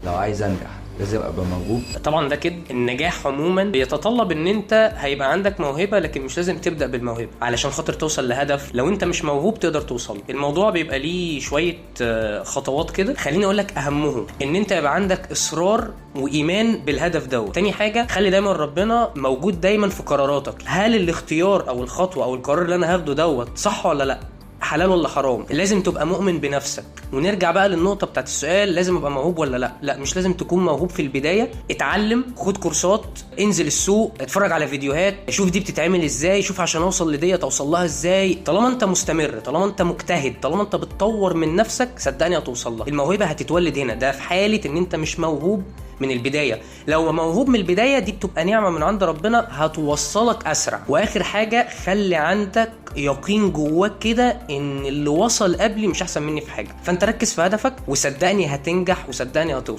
لو عايز انجح لازم ابقى موهوب. طبعا ده كده. النجاح عموما بيتطلب ان انت هيبقى عندك موهبه، لكن مش لازم تبدا بالموهبه علشان خاطر توصل لهدف. لو انت مش موهوب تقدر توصل. الموضوع بيبقى ليه شويه خطوات كده. خليني اقول لك اهمهم: ان انت يبقى عندك اصرار وايمان بالهدف دوت. تاني حاجه، خلي دايما ربنا موجود دايما في قراراتك. هل الاختيار او الخطوه او القرار اللي انا هاخده دوت صح ولا لا، حلال ولا حرام. لازم تبقى مؤمن بنفسك. ونرجع بقى للنقطه بتاعت السؤال، لازم ابقى موهوب ولا لا. لا، مش لازم تكون موهوب في البدايه. اتعلم، خد كورسات، انزل السوق، اتفرج على فيديوهات، شوف دي بتتعمل ازاي، شوف عشان اوصل لديت اوصل لها ازاي. طالما انت مستمر، طالما انت مجتهد، طالما انت بتطور من نفسك، صدقني هتوصل لها. الموهبه هتتولد هنا، ده في حاله ان انت مش موهوب من البدايه. لو موهوب من البدايه دي بتبقى نعمه من عند ربنا، هتوصلك اسرع. واخر حاجه، خلي عندك يقين جواك كده ان اللي وصل قبلي مش احسن مني في حاجه. فانت ركز في هدفك، وصدقني هتنجح، وصدقني هتوصل.